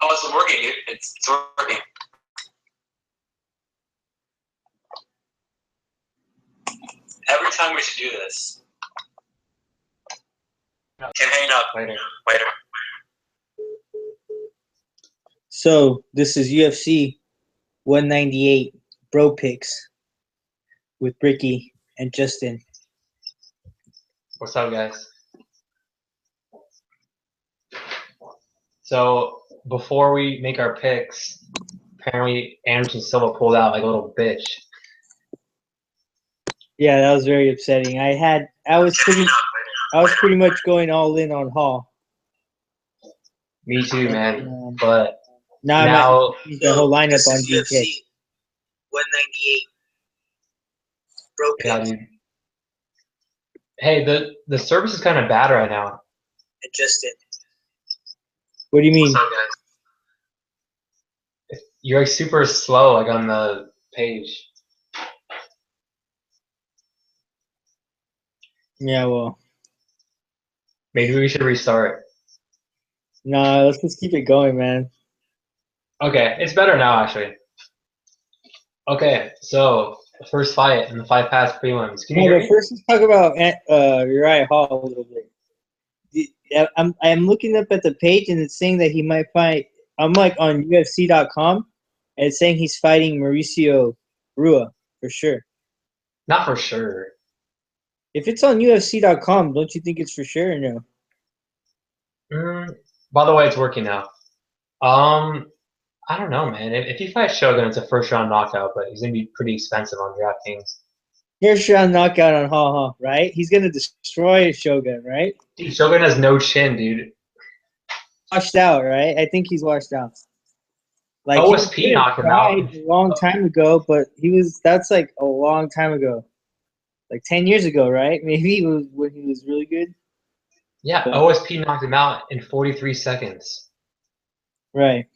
Oh, it's working, dude. It's working. Every time we should do this. Can hang up later. So this is UFC 198 Bro Picks with Ricky and Justin. What's up, guys? So before we make our picks, apparently Anderson Silva pulled out like a little bitch. Yeah, that was very upsetting. I was pretty much going all in on Hall. Me too, man. But now the whole lineup on DK. 198. Bro Picks. Yeah, dude. Hey, the service is kind of bad right now. And Justin. What do you mean? What's up, guys? You're like super slow, like on the page. Yeah, well. Maybe we should restart. Nah, let's just keep it going, man. Okay, it's better now, actually. Okay, so the first fight in the 5 pass prelims. Can you hear me? First, let's talk about Uriah Hall a little bit. I'm looking up at the page and it's saying that he might fight. I'm like on UFC.com and it's saying he's fighting Mauricio Rua for sure. Not for sure. If it's on UFC.com, don't you think it's for sure or no? By the way, it's working now. I don't know, man. If he fights Shogun, it's a first round knockout, but he's gonna be pretty expensive on DraftKings. First round knockout on Hall, right? He's gonna destroy Shogun, right? Dude, Shogun has no chin, dude. Washed out, right? I think he's washed out. Like OSP knocked him out a long time ago, but that's like a long time ago. Like 10 years ago, right? Maybe it was when he was really good. Yeah, but OSP knocked him out in 43 seconds. Right.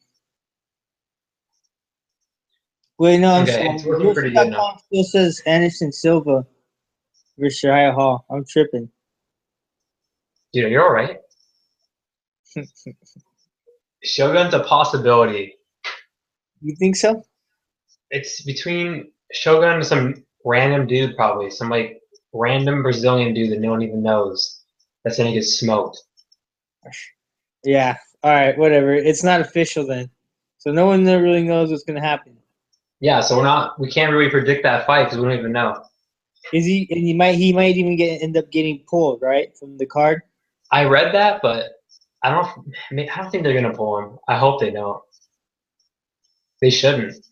Wait, no, I'm sorry. It's working pretty good now. Still says Anderson Silva versus Uriah Hall. I'm tripping. Dude, you're all right. Shogun's a possibility. You think so? It's between Shogun and some random dude, probably. Some like random Brazilian dude that no one even knows that's gonna get smoked. Yeah. All right, whatever. It's not official then. So no one really knows what's gonna happen. Yeah, so we can't really predict that fight because we don't even know. Is he? And he might even end up getting pulled, right, from the card. I read that, but I don't think they're gonna pull him. I hope they don't. They shouldn't.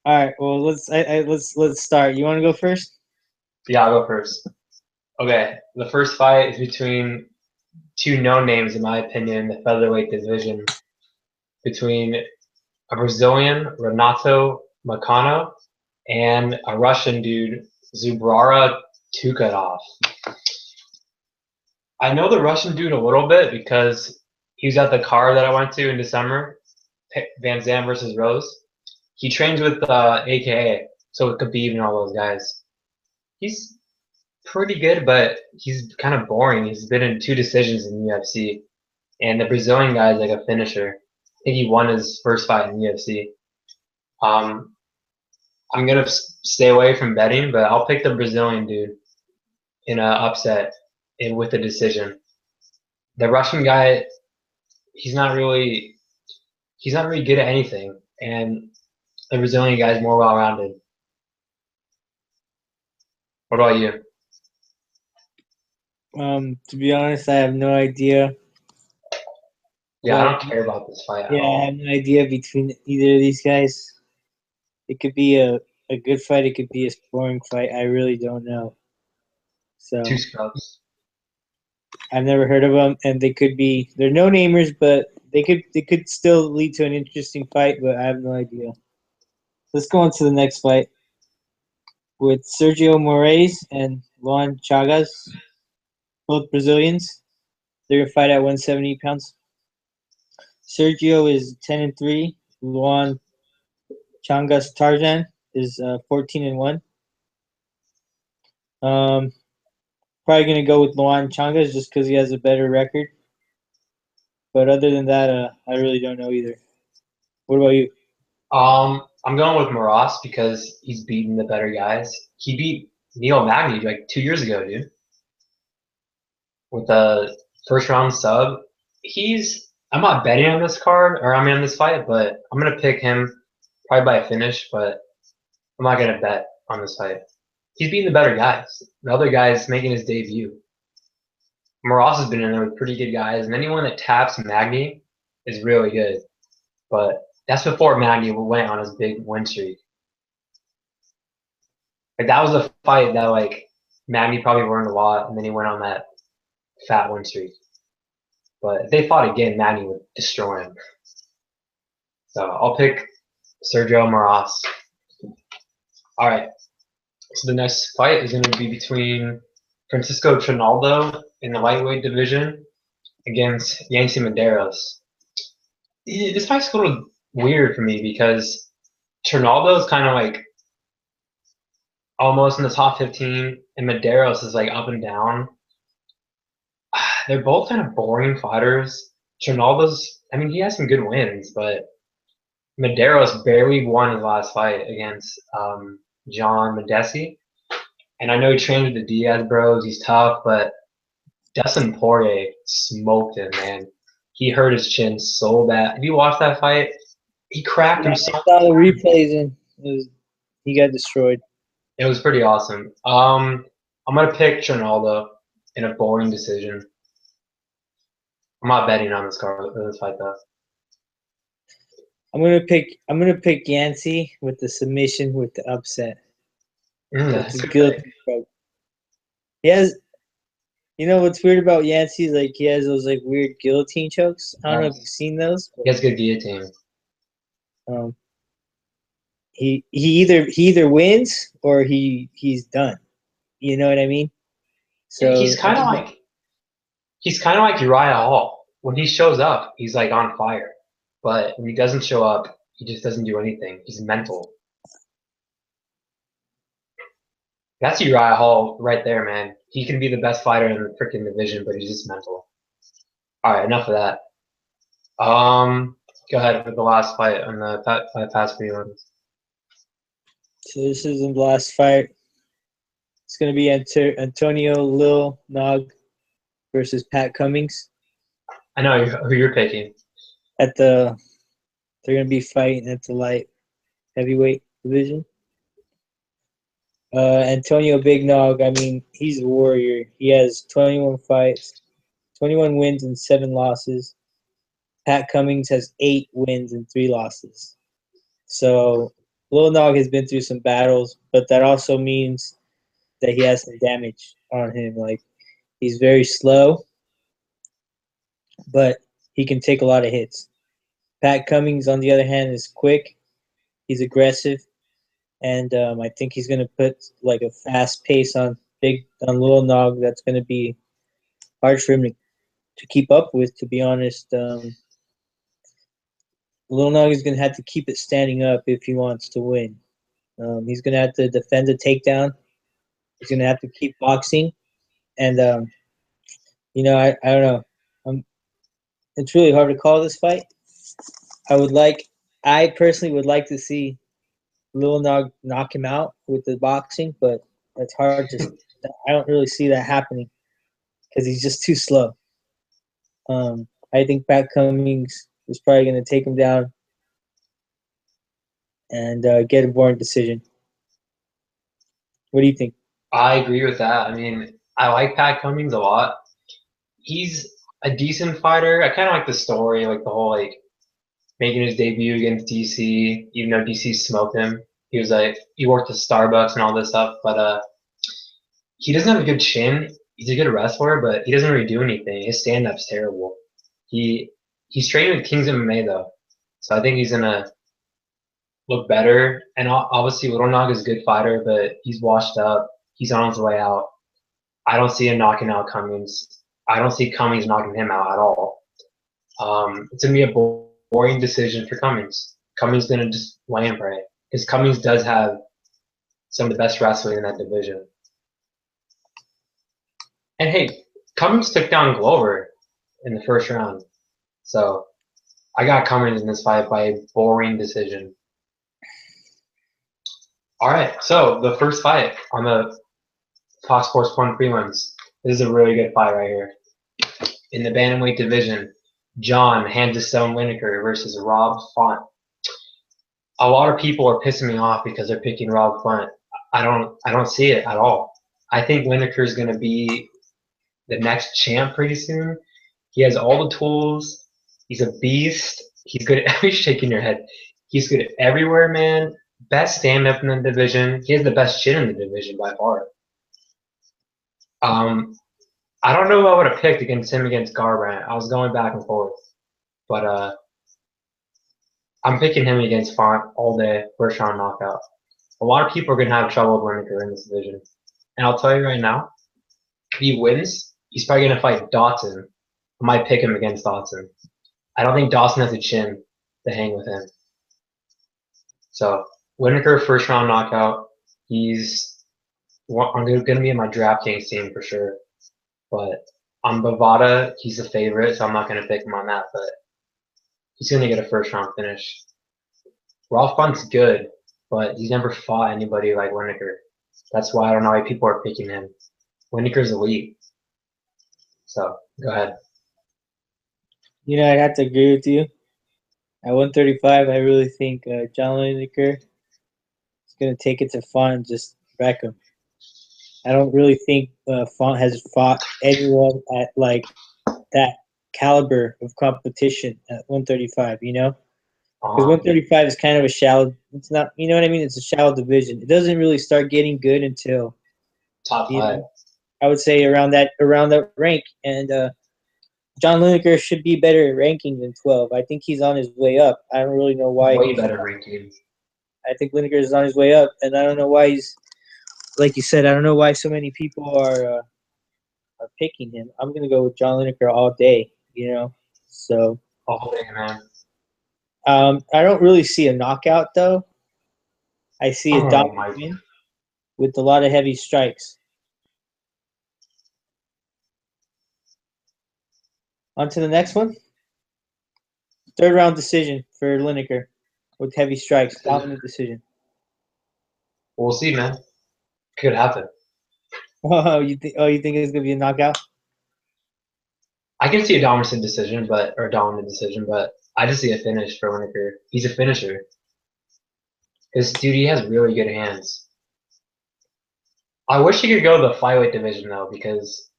All right. Well, let's start. You want to go first? Yeah, I'll go first. Okay, the first fight is between two known names, in my opinion, in the featherweight division, between a Brazilian, Renato Moicano, and a Russian dude, Zubrara Tukadov. I know the Russian dude a little bit because he was at the card that I went to in December, Van Zandt versus Rose. He trains with AKA, so Khabib and all those guys. He's pretty good, but he's kind of boring. He's been in 2 decisions in UFC, and the Brazilian guy is like a finisher. I think he won his first fight in UFC. I'm gonna stay away from betting, but I'll pick the Brazilian dude in an upset and with a decision. The Russian guy, he's not really good at anything, and the Brazilian guy is more well-rounded. What about you? To be honest, I have no idea. Yeah, I don't care about this fight at all. I have no idea between either of these guys. It could be a good fight. It could be a boring fight. I really don't know. So 2 scrubs. I've never heard of them, and they're no-namers, but they could still lead to an interesting fight, but I have no idea. Let's go on to the next fight with Sergio Moraes and Luan Chagas, both Brazilians. They're going to fight at 170 pounds. Sergio is 10-3. Luan Chagas Tarzan is 14-1. Probably going to go with Luan Chagas just because he has a better record. But other than that, I really don't know either. What about you? I'm going with Moras because he's beaten the better guys. He beat Neil Magny like 2 years ago, dude, with a first round sub. I'm not betting on this card or on this fight, but I'm gonna pick him probably by a finish. But I'm not gonna bet on this fight. He's beating the better guys. The other guy's making his debut. Moras has been in there with pretty good guys, and anyone that taps Magny is really good. But that's before Magny went on his big win streak. Like that was a fight that like Magny probably learned a lot, and then he went on that fat win streak. But if they fought again, Magny would destroy him. So I'll pick Sergio Moras. All right. So the next fight is going to be between Francisco Trinaldo in the lightweight division against Yancy Medeiros. This fight's a little weird for me because Trinaldo is kind of like almost in the top 15, and Medeiros is like up and down. They're both kind of boring fighters. Trinaldo's, I mean, he has some good wins, but Medeiros barely won his last fight against John Medesi. And I know he trained with the Diaz bros. He's tough, but Dustin Poirier smoked him, man. He hurt his chin so bad. Have you watched that fight? He cracked him I so saw the replays and he got destroyed. It was pretty awesome. I'm going to pick Trinaldo in a boring decision. I'm not betting on this fight, though. I'm gonna pick Yancy with the submission with the upset. That's a good Guilty. He has, you know what's weird about Yancy is like he has those like weird guillotine chokes. I don't know if you've seen those. He has good guillotine. He either wins or he's done. You know what I mean? So He's kind of like Uriah Hall. When he shows up, he's like on fire. But when he doesn't show up, he just doesn't do anything. He's mental. That's Uriah Hall right there, man. He can be the best fighter in the freaking division, but he's just mental. All right, enough of that. Go ahead with the last fight on the past prelims. So this is the last fight. It's gonna be Antonio Lil Nog versus Pat Cummings. I know who you're picking. They're gonna be fighting at the light heavyweight division. Antonio Big Nog, I mean, he's a warrior. He has 21 fights, 21 wins and 7 losses. Pat Cummings has 8 wins and 3 losses. So Lil Nog has been through some battles, but that also means that he has some damage on him. Like he's very slow, but he can take a lot of hits. Pat Cummings, on the other hand, is quick. He's aggressive, and I think he's going to put like a fast pace on Lil Nog. That's going to be hard for him to keep up with. To be honest, Lil Nog is going to have to keep it standing up if he wants to win. He's going to have to defend a takedown. He's going to have to keep boxing, and I don't know. It's really hard to call this fight. I personally would like to see Lil Nog knock him out with the boxing, but it's hard to. I don't really see that happening because he's just too slow. I think Pat Cummings is probably going to take him down and get a boring decision. What do you think? I agree with that. I mean, I like Pat Cummings a lot. He's a decent fighter. I kind of like the story, like the whole like making his debut against DC, even though DC smoked him. He was like he worked at Starbucks and all this stuff, but he doesn't have a good chin. He's a good wrestler, but he doesn't really do anything. His stand up's terrible. He's training with Kings MMA though, so I think he's gonna look better. And obviously, Little Nog is a good fighter, but he's washed up. He's on his way out. I don't see him knocking out Cummings. I don't see Cummings knocking him out at all. It's gonna be a boring decision for Cummings. Cummings gonna just lay him right because Cummings does have some of the best wrestling in that division. And hey, Cummings took down Glover in the first round, so I got Cummins in this fight by a boring decision. All right, so the first fight on the Fox Sports 1 prelims. This is a really good fight right here. In the bantamweight division, John Hands of Stone Lineker versus Rob Font. A lot of people are pissing me off because they're picking Rob Font. I don't see it at all. I think Lineker is going to be the next champ pretty soon. He has all the tools. He's a beast. He's good at shaking your head. He's good at everywhere, man. Best stand-up in the division. He has the best chin in the division by far. I don't know who I would have picked against him against Garbrandt. I was going back and forth, but I'm picking him against Font all day, first round knockout. A lot of people are gonna have trouble with Lineker in this division, and I'll tell you right now, if he wins, he's probably gonna fight Dotson. I might pick him against Dotson. I don't think Dawson has a chin to hang with him. So Lineker first round knockout. I'm gonna be in my DraftKings team for sure. But on Bovada, he's a favorite, so I'm not going to pick him on that. But he's going to get a first round finish. Ralph Funt's good, but he's never fought anybody like Lineker. That's why I don't know why people are picking him. Lineker's elite. So go ahead. You know, I'd have to agree with you. At 135, I really think John Lineker is going to take it to Font and just wreck him. I don't really think Font has fought anyone at like that caliber of competition at 135. You know, because 135 is kind of a shallow. It's not. You know what I mean? It's a shallow division. It doesn't really start getting good until Top 5. I would say around that rank. And John Lineker should be better at ranking than 12. I think he's on his way up. I don't really know why. Way better ranking. I think Lineker is on his way up, and I don't know why he's. Like you said, I don't know why so many people are picking him. I'm gonna go with John Lineker all day. You know, so All day, man. I don't really see a knockout though. I see a dominant my. win with a lot of heavy strikes. On to the next one. Third round decision for Lineker with heavy strikes. Dominant decision. We'll see, man. Could happen. Oh, you think it's gonna be a knockout? I can see a dominant decision, but I just see a finish for Lineker. He's a finisher. Because, dude, he has really good hands. I wish he could go to the flyweight division, though, because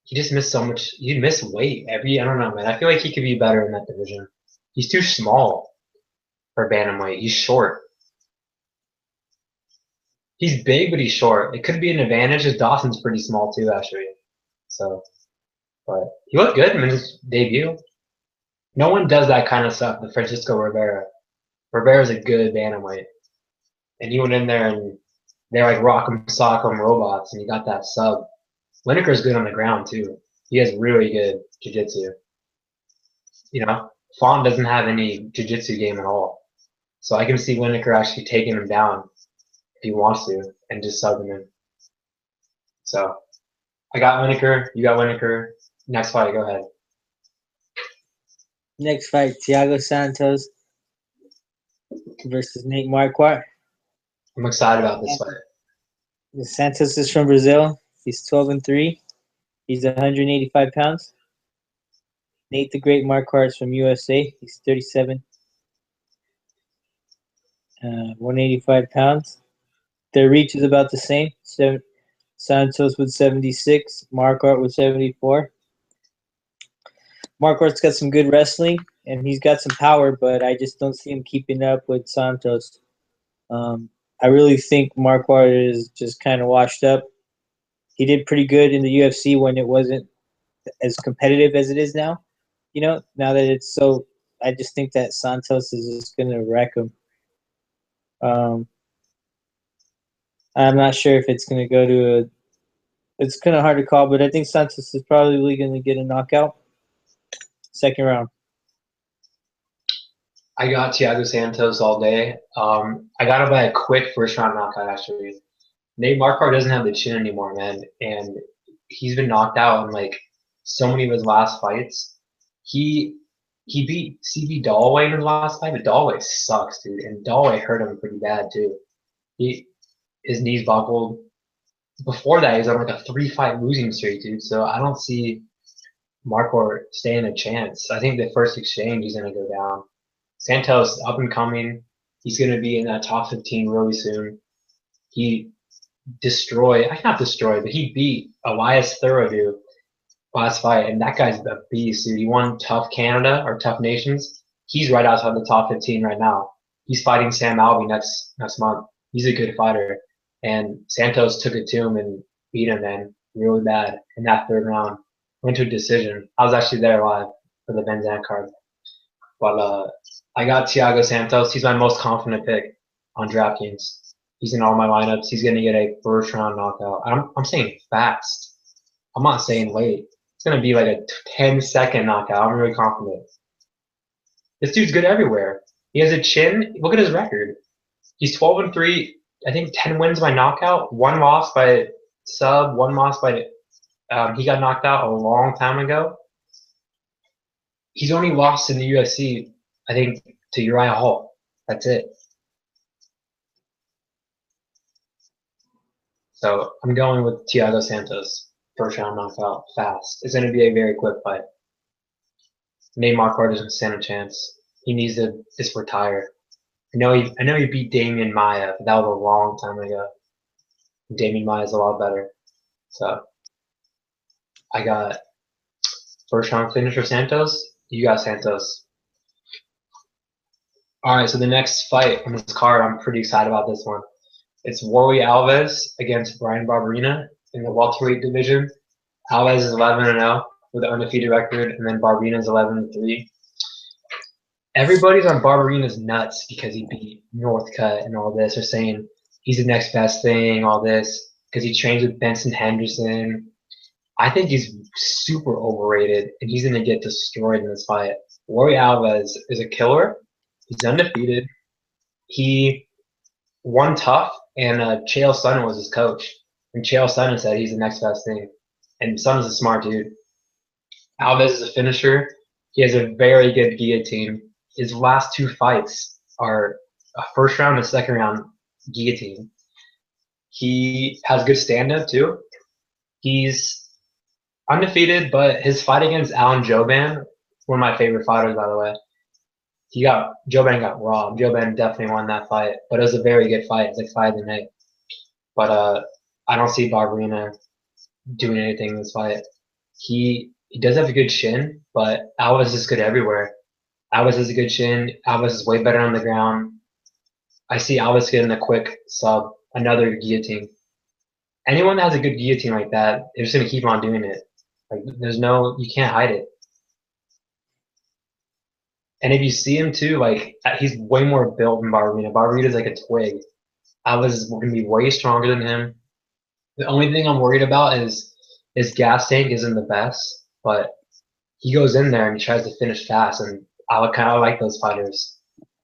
he just missed so much. He missed weight I don't know, man. I feel like he could be better in that division. He's too small for bantamweight. He's short. He's big, but he's short. It could be an advantage, as Dawson's pretty small, too, actually. So, but he looked good in his debut. No one does that kind of stuff, the Francisco Rivera. Rivera's a good bantamweight. And he went in there and they're like rock'em sock'em robots, and he got that sub. Lineker's good on the ground too. He has really good jiu-jitsu. You know, Font doesn't have any jiu-jitsu game at all. So I can see Lineker actually taking him down if he wants to and just subbing him. So I got Lineker, you got Lineker. Next fight, go ahead. Next fight, Thiago Santos versus Nate Marquardt. I'm excited about this fight. Santos is from Brazil. He's 12-3. He's 185 pounds. Nate the Great Marquardt is from USA. He's 37. 185 pounds. Their reach is about the same. Santos with 76. Marquardt with 74. Marquardt's got some good wrestling, and he's got some power, but I just don't see him keeping up with Santos. I really think Marquardt is just kind of washed up. He did pretty good in the UFC when it wasn't as competitive as it is now. You know, now that it's so, I just think that Santos is just going to wreck him. I'm not sure if it's going to go to a. It's kind of hard to call, but I think Santos is probably going to get a knockout. Second round. I got Thiago Santos all day. I got him by a quick first round knockout, actually. Nate Marquardt doesn't have the chin anymore, man, and he's been knocked out in like so many of his last fights. He He beat CB Dalloway in his last fight, but Dalloway sucks, dude. And Dalloway hurt him pretty bad too. His knees buckled. Before that, he was on like a 3-fight losing streak, dude. So I don't see Marquardt staying a chance. I think the first exchange he's gonna go down. Santos up and coming. He's gonna be in that top 15 really soon. He not destroyed, but he beat Elias Thoreau last fight, and that guy's a beast, dude. He won Tough Canada or Tough Nations. He's right outside the top 15 right now. He's fighting Sam Alvey next month. He's a good fighter, and Santos took it to him and beat him, man, really bad in that third round. Went to a decision. I was actually there live for the Van Zandt card, but I got Thiago Santos. He's my most confident pick on DraftKings. He's in all my lineups. He's going to get a first round knockout. I'm saying fast. I'm not saying late. It's going to be like a 10-second knockout. I'm really confident. This dude's good everywhere. He has a chin. Look at his record. He's 12-3. I think 10 wins by knockout. 1 loss by sub. 1 loss by. He got knocked out a long time ago. He's only lost in the UFC, I think, to Uriah Hall. That's it. So I'm going with Thiago Santos. First round knockout, fast. It's going to be a very quick fight. Nate Marquardt doesn't stand a chance. He needs to just retire. I know he beat Damian Maia, but that was a long time ago. Damian Maia's a lot better. So I got first round finish for Santos. You got Santos. All right, so the next fight on this card, I'm pretty excited about this one. It's Warlley Alves against Brian Barberena in the welterweight division. Alves is 11-0 with an undefeated record, and then Barberena is 11-3. Everybody's on Barberena's nuts because he beat Northcutt and all this. They're saying he's the next best thing, all this, because he trains with Benson Henderson. I think he's super overrated, and he's going to get destroyed in this fight. Warlley Alves is a killer. He's undefeated. He won tough, and Chael Sonnen was his coach. And Chael Sonnen said he's the next best thing. And Sonnen's a smart dude. Alves is a finisher. He has a very good guillotine. His last 2 fights are a first round and a second round guillotine. He has good stand-up, too. He's undefeated, but his fight against Alan Jouban, one of my favorite fighters, by the way, Jouban got robbed. Jouban definitely won that fight, but it was a very good fight. It's like fight of the night. But I don't see Barberena doing anything in this fight. He does have a good chin, but Alves is good everywhere. Alves has a good chin. Alves is way better on the ground. I see Alves getting a quick sub, another guillotine. Anyone that has a good guillotine like that, they're just gonna keep on doing it. Like you can't hide it. And if you see him too, like he's way more built than Barberena. Barberena's like a twig. Alves is gonna be way stronger than him. The only thing I'm worried about is his gas tank isn't the best, but he goes in there and he tries to finish fast, and I kind of like those fighters,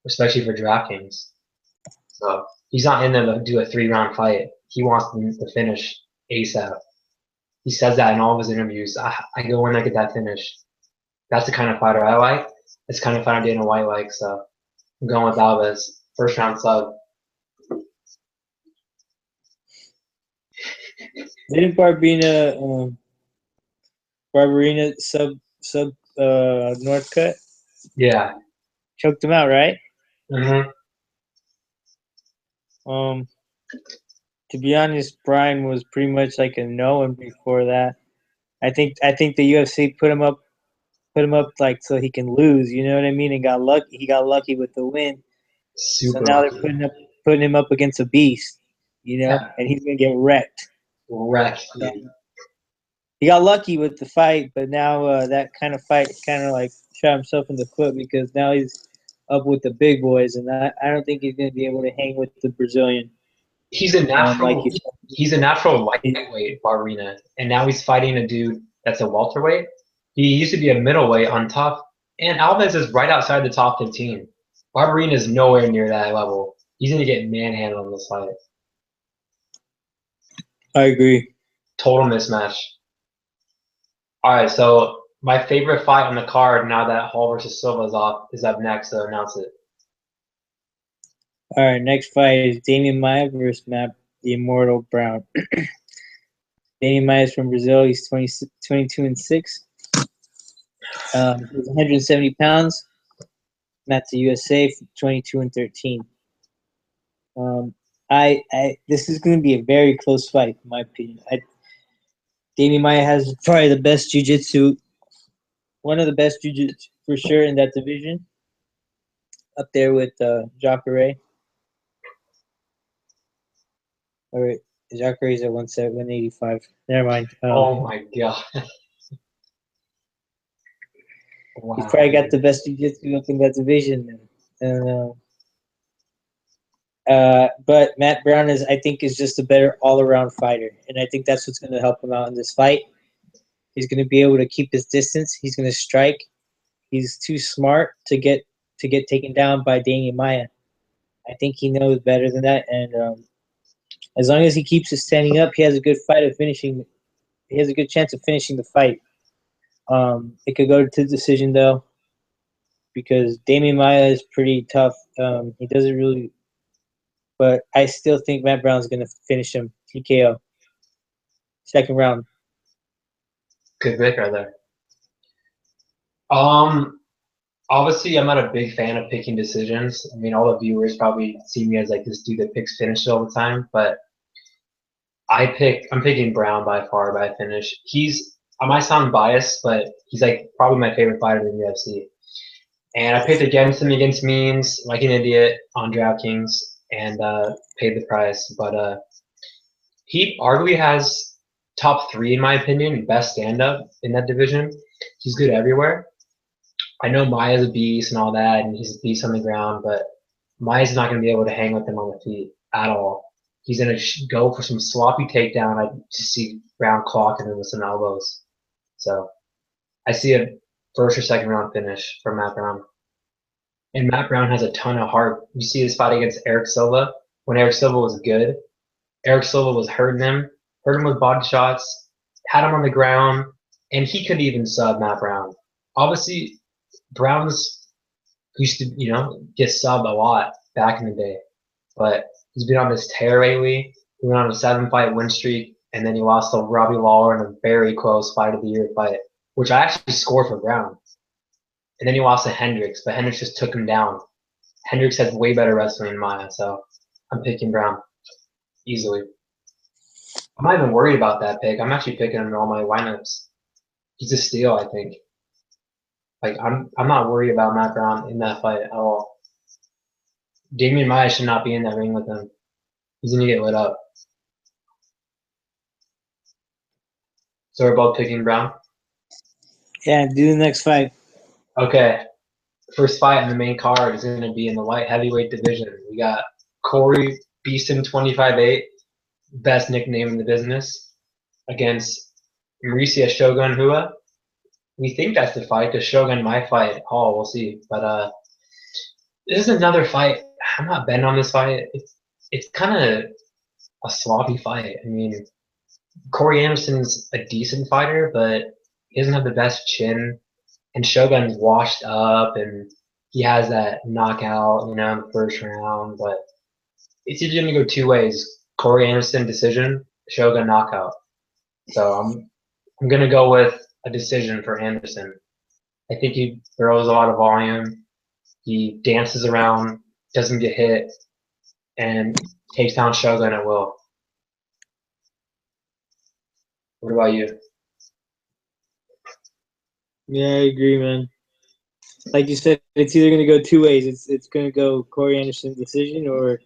especially for DraftKings. So he's not in there to do a 3-round fight. He wants to finish ASAP. He says that in all of his interviews. I go in, I get that finish. That's the kind of fighter I like. It's the kind of fighter Dana White likes. So I'm going with Alves. First round sub. Didn't Barberena sub Northcutt? Yeah. Choked him out, right? Mm-hmm. To be honest, Brian was pretty much like a no one before that. I think the UFC put him up like so he can lose, you know what I mean? And got lucky. He got lucky with the win. Super So now lucky. they're putting him up against a beast, you know, Yeah. and he's gonna get wrecked. Wrecked, dude. He got lucky with the fight, but now that kind of fight kind of like shot himself in the foot because now he's up with the big boys, and I don't think he's going to be able to hang with the Brazilian. He's a natural. Like he's a natural lightweight, Barberena, and now he's fighting a dude that's a welterweight. He used to be a middleweight on top, and Alves is right outside the top 15. Barberena is nowhere near that level. He's going to get manhandled in this fight. I agree. Total mismatch. All right, so My favorite fight on the card now that Hall versus Silva is up next, so announce it. All right, next fight is Damian Maia versus Matt the Immortal Brown. Damian Maia is from Brazil. He's 22-6. He's 170 pounds. Matt's a USA, 22-13. This is going to be a very close fight, in my opinion. Damian Maia has probably the best jiu-jitsu, one of the best jiu-jitsu for sure in that division, up there with Jacare. Or Jacare's at 185. Never mind. Oh my god! Wow. He's probably got the best jiu-jitsu up in that division. And but Matt Brown I think, is just a better all-around fighter, and I think that's what's going to help him out in this fight. He's going to be able to keep his distance. He's going to strike. He's too smart to get taken down by Damian Maia. I think he knows better than that, and as long as he keeps his standing up, he has a good fight of finishing. He has a good chance of finishing the fight. It could go to decision though, because Damian Maia is pretty tough. He doesn't really, but I still think Matt Brown's going to finish him TKO. Second round. Good pick right there. Obviously, I'm not a big fan of picking decisions. I mean, all the viewers probably see me as like this dude that picks finishes all the time, but I'm picking Brown by far by finish. I might sound biased, but he's like probably my favorite fighter in the UFC. And I picked against him against memes, like an idiot, on DraftKings, and paid the price. But he arguably has top 3, in my opinion, best stand-up in that division. He's good everywhere. I know Maia's a beast and all that, and he's a beast on the ground, but Maia's not going to be able to hang with him on the feet at all. He's going to go for some sloppy takedown. I just see Brown clocking him with some elbows. So I see a first or second round finish from Matt Brown. And Matt Brown has a ton of heart. You see his fight against Eric Silva. When Eric Silva was good, Eric Silva was hurting him with body shots, had him on the ground, and he could even sub Matt Brown. Obviously, Brown's used to, get subbed a lot back in the day. But he's been on this tear lately. He went on a 7-fight win streak, and then he lost to Robbie Lawler in a very close fight of the year fight, which I actually scored for Brown. And then he lost to Hendricks, but Hendricks just took him down. Hendricks has way better wrestling than Maia, so I'm picking Brown easily. I'm not even worried about that pick. I'm actually picking him in all my lineups. He's a steal, I think. Like I'm not worried about Matt Brown in that fight at all. Damian Maia should not be in that ring with him. He's gonna get lit up. So we're both picking Brown? Yeah, do the next fight. Okay. First fight in the main card is gonna be in the light heavyweight division. We got Corey Beeson 25-8, best nickname in the business, against Mauricio Shogun Hua. We think that's the fight because Shogun might fight Hall. We'll see. But this is another fight. I'm not betting on this fight. It's kind of a sloppy fight. I mean, Corey Anderson's a decent fighter, but he doesn't have the best chin. And Shogun's washed up, and he has that knockout, in the first round. But it's usually going to go 2 ways: Corey Anderson decision, Shogun knockout. So I'm going to go with a decision for Anderson. I think he throws a lot of volume. He dances around, doesn't get hit, and takes down Shogun at will. What about you? Yeah, I agree, man. Like you said, it's either going to go 2 ways. It's going to go Corey Anderson decision or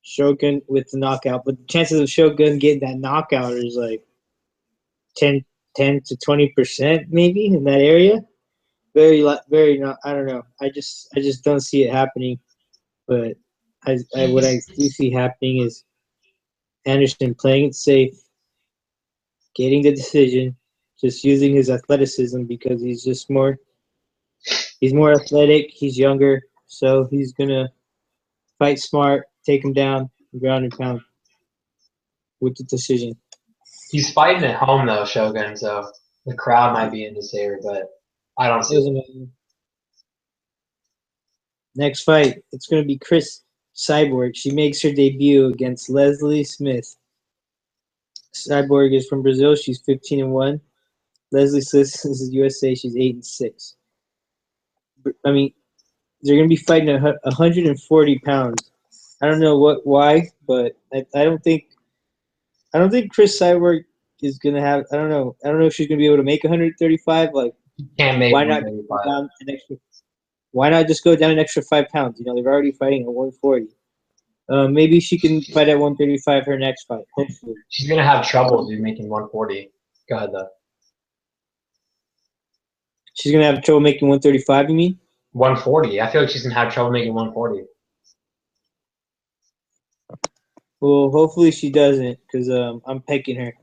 Shogun with the knockout. But the chances of Shogun getting that knockout is like 10 to 20% maybe in that area. Very not. I don't know. I just don't see it happening. But what I do see happening is Anderson playing it safe, getting the decision, just using his athleticism because he's just more. He's more athletic. He's younger, so he's gonna fight smart, take him down, ground and pound with the decision. He's fighting at home though, Shogun. So The crowd might be in his favor, but I don't see it. Doesn't matter. Next fight, it's going to be Chris Cyborg. She makes her debut against Leslie Smith. Cyborg is from Brazil. She's 15-1. Leslie Smith is USA. She's 8-6. I mean, they're going to be fighting 140 pounds. I don't know why, but I don't think Chris Cyborg is going to have. I don't know. I don't know if she's going to be able to make 135. Like, Can't make why not go 135. down an extra? Why not just go down an extra 5 pounds? You know, they're already fighting at 140. Maybe she can fight at 135 her next fight. Hopefully, She's gonna have trouble if you're making 140. Go ahead though. she's gonna have trouble making 135. You mean? 140. I feel like she's gonna have trouble making 140. Well, hopefully she doesn't, because I'm pecking her.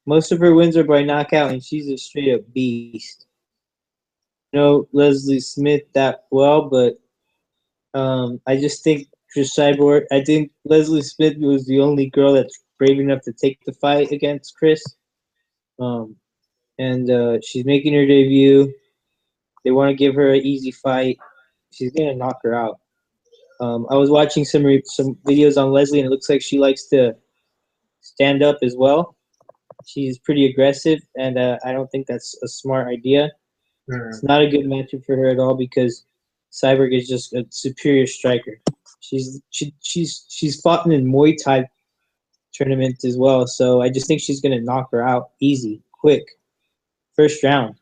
Most of her wins are by knockout, and she's a straight up beast. I know Leslie Smith that well, but I just think Chris Cyborg. I think Leslie Smith was the only girl that's brave enough to take the fight against Chris. And she's making her debut. They want to give her an easy fight. She's gonna knock her out. I was watching some videos on Leslie, and it looks like she likes to stand up as well. She's pretty aggressive, and I don't think that's a smart idea. It's not a good matchup for her at all because Cyborg is just a superior striker. She's fought in Muay Thai tournament as well, so I just think she's gonna knock her out easy, quick, first round.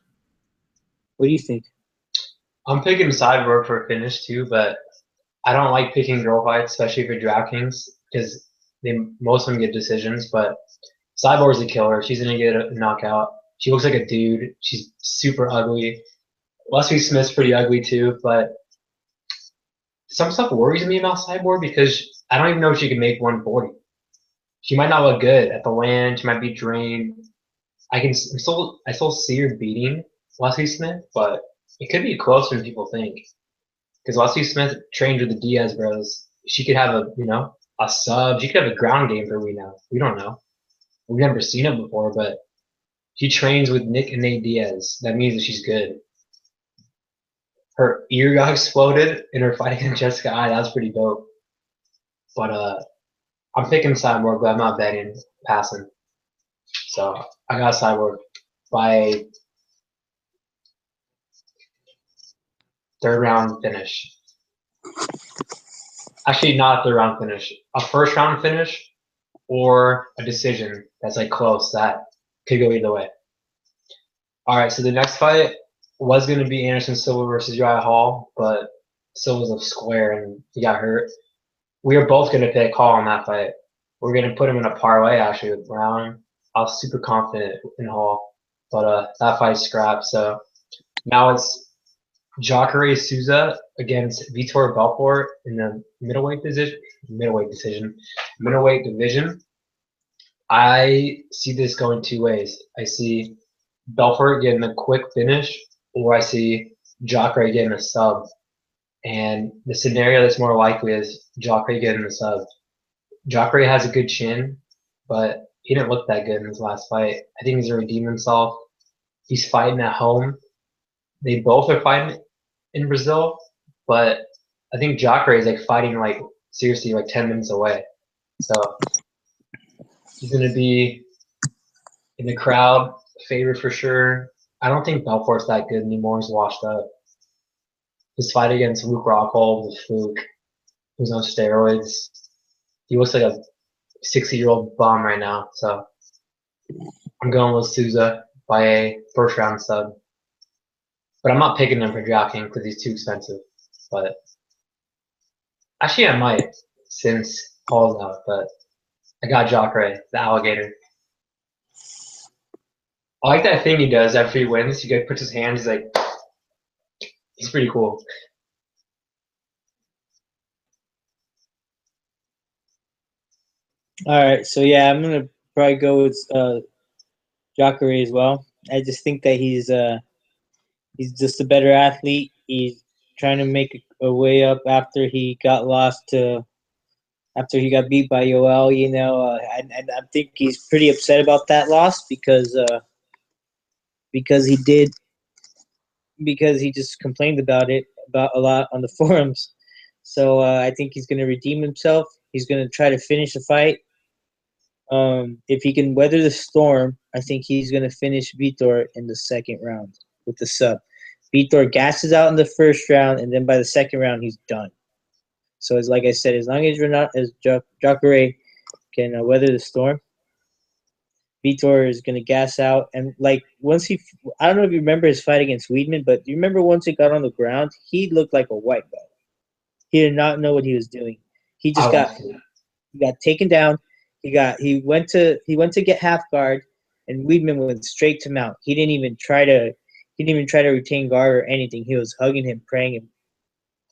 What do you think? I'm picking Cyborg for a finish too, but I don't like picking girl fights, especially for DraftKings, because most of them get decisions. But Cyborg's a killer. She's gonna get a knockout. She looks like a dude. She's super ugly. Leslie Smith's pretty ugly too, but some stuff worries me about Cyborg because I don't even know if she can make 140. She might not look good at the land. She might be drained. I still see her beating Leslie Smith, but it could be closer than people think. Because Leslie Smith trained with the Diaz bros. She could have a sub. She could have a ground game for we know. We don't know. We've never seen it before, but she trains with Nick and Nate Diaz. That means that she's good. Her ear got exploded in her fight against Jessica I. That was pretty dope. But I'm picking Cyborg, but I'm not betting passing. So I got Cyborg by third round finish. Actually, not a third round finish. A first round finish or a decision that's like close. That could go either way. All right, so the next fight was going to be Anderson Silva versus Uriah Hall, but Silva's a square and he got hurt. We are both going to pick Hall on that fight. We're going to put him in a parlay actually with Brown. I was super confident in Hall, but that fight's scrapped. So now it's Jacare Souza against Vitor Belfort in the middleweight division. I see this going two ways. I see Belfort getting a quick finish, or I see Jacare getting a sub. And the scenario that's more likely is Jacare getting the sub. Jacare has a good chin, but he didn't look that good in his last fight. I think he's gonna redeem himself. He's fighting at home. They both are fighting in Brazil, but I think Jacare is like fighting like seriously like 10 minutes away. So he's gonna be in the crowd, favorite for sure. I don't think Belfort's that good anymore. He's washed up. His fight against Luke Rockhold was fluke. He's on steroids. He looks like a 60-year-old bum right now. So I'm going with Souza by a first round sub. But I'm not picking him for DraftKings because he's too expensive. But actually, I might since Paul's out. But I got Jacare, the alligator. I like that thing he does after he wins. He puts his hand. He's like, he's pretty cool. All right, so yeah, I'm gonna probably go with Jacare as well. I just think that he's just a better athlete. He's trying to make a way up after he got beat by Yoel. You know, and I think he's pretty upset about that loss because because he just complained about it about a lot on the forums. So I think he's going to redeem himself. He's going to try to finish the fight. If he can weather the storm, I think he's going to finish Vitor in the second round with the sub. Vitor gasses out in the first round, and then by the second round, he's done. So it's like I said, as long as you're not as Jacare can weather the storm, Vitor is going to gas out. And like once I don't know if you remember his fight against Weidman, but do you remember once he got on the ground, he looked like a white belt. He did not know what he was doing. He just got taken down. He went to get half guard, and Weidman went straight to mount. He didn't even try to retain guard or anything. He was hugging him, praying him,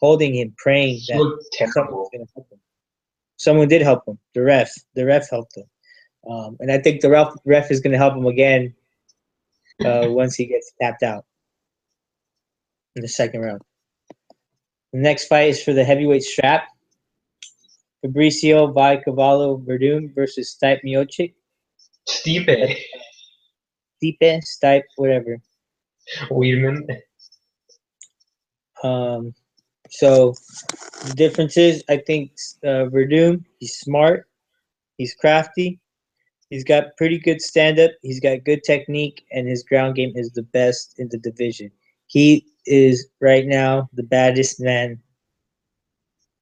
holding him, praying He that looked someone terrible. was going to help him. Someone did help him. The ref helped him, and I think the ref is going to help him again once he gets tapped out in the second round. The next fight is for the heavyweight strap. Fabricio by Cavallo Verdum versus Stipe Miocic. Stipe. Stipe, whatever. Weidman. So the difference is, I think Verdum, he's smart, he's crafty, he's got pretty good stand-up, he's got good technique, and his ground game is the best in the division. He is right now the baddest man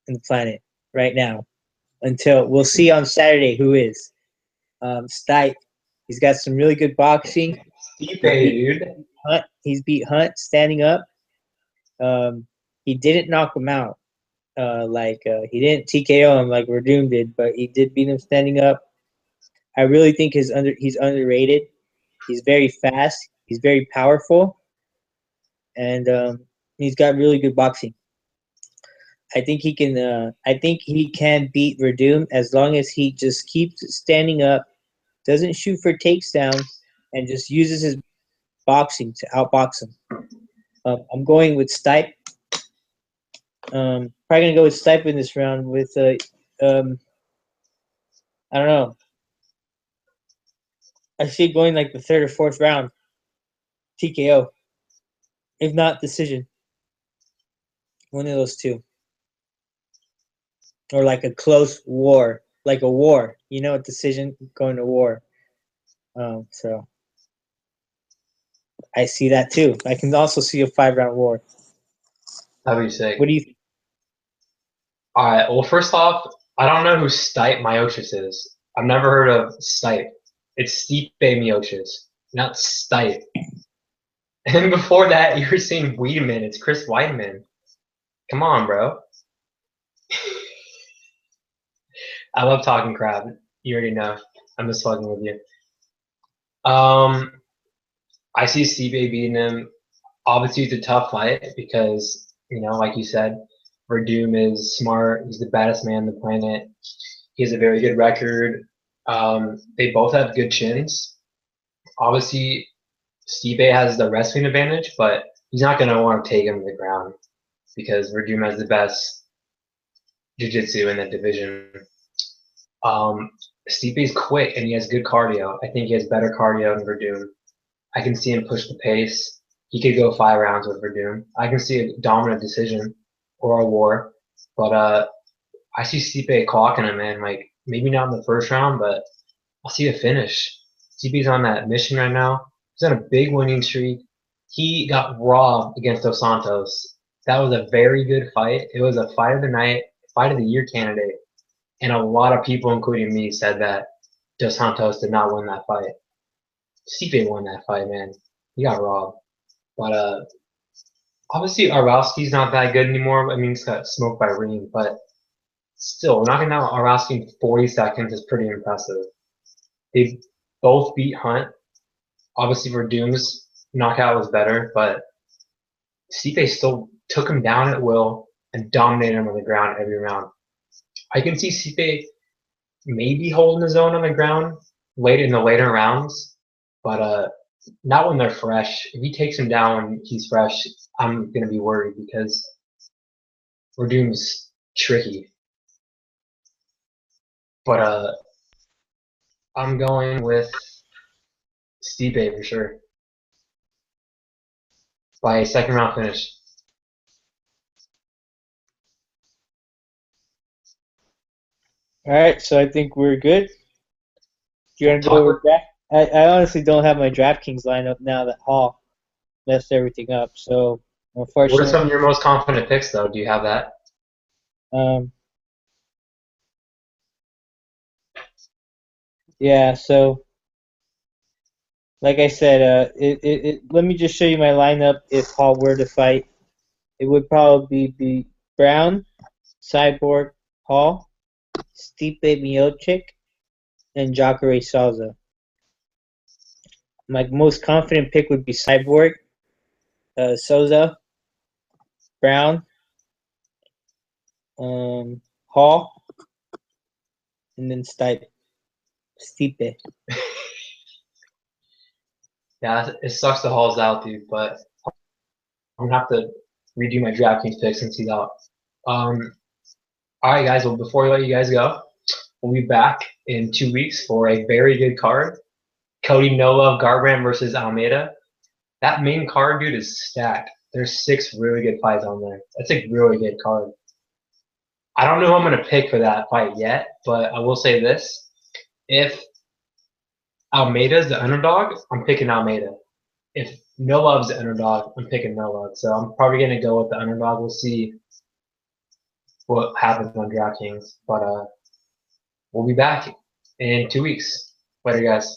in the planet right now. Until we'll see on Saturday who is. Stipe, he's got some really good boxing. Stipe, dude. He's beat Hunt standing up. He didn't knock him out. He didn't TKO him like Verdum did, but he did beat him standing up. I really think he's underrated. He's very fast. He's very powerful, and he's got really good boxing. I think he can. I think he can beat Verdum as long as he just keeps standing up, doesn't shoot for takedowns, and just uses his boxing to outbox him. I'm going with Stipe. Probably gonna go with Stipe in this round. With I don't know. I see it going like the third or fourth round. TKO, if not decision. One of those two, or like a close war, like a war. A decision going to war. So I see that too. I can also see a 5-round war. That'd be sick. What do you think? All right. Well, first off, I don't know who Stipe Miocic is. I've never heard of Stipe. It's Stipe Miocic, not Stipe. And before that, you were saying Weidman. It's Chris Weidman. Come on, bro. I love talking crap. You already know. I'm just fucking with you. I see Stipe beating him. Obviously, it's a tough fight because, like you said, Verdum is smart. He's the baddest man on the planet. He has a very good record. They both have good chins. Obviously, Stipe has the wrestling advantage, but he's not going to want to take him to the ground because Verdum has the best jiu-jitsu in that division. Stipe's quick and he has good cardio. I think he has better cardio than Verdum. I can see him push the pace. He could go 5 rounds with Verdum. I can see a dominant decision or a war, but I see Stipe clocking him, man. Like maybe not in the first round, but I'll see a finish. Stipe's on that mission right now. He's on a big winning streak. He got robbed against Dos Santos. That was a very good fight. It was a fight of the night, fight of the year candidate. And a lot of people, including me, said that Dos Santos did not win that fight. Stipe won that fight, man. He got robbed. But obviously, Arlovski's not that good anymore. I mean, he's got smoked by Reem, but still, knocking out Arlovski in 40 seconds is pretty impressive. They both beat Hunt. Obviously, Verdum's knockout was better, but Stipe still took him down at will and dominated him on the ground every round. I can see Stipe maybe holding his own on the ground late in the later rounds, but not when they're fresh. If he takes him down when he's fresh, I'm gonna be worried because Verdum's tricky. But I'm going with Stipe for sure. by a second round finish. All right, so I think we're good. Do you want to go Talk- over draft? I honestly don't have my DraftKings lineup now that Hall messed everything up. So What are unfortunately, some of your most confident picks, though? Do you have that? um, yeah. So like I said, let me just show you my lineup. If Hall were to fight, it would probably be Brown, Cyborg, Hall, Stipe Miocic, and Jacare Souza. My most confident pick would be Cyborg, Souza, Brown, Hall, and then Stipe. Yeah, it sucks the Hall's out, dude, but I'm gonna have to redo my DraftKings pick since he's out. All right, guys. Well, before we let you guys go, we'll be back in 2 weeks for a very good card. Cody No Love Garbrandt versus Almeida. That main card, dude, is stacked. There's 6 really good fights on there. That's a really good card. I don't know who I'm gonna pick for that fight yet, but I will say this: if Almeida's the underdog, I'm picking Almeida. If No Love's the underdog, I'm picking No Love. So I'm probably gonna go with the underdog. We'll see what happens on DraftKings, but we'll be back in 2 weeks. Later, guys.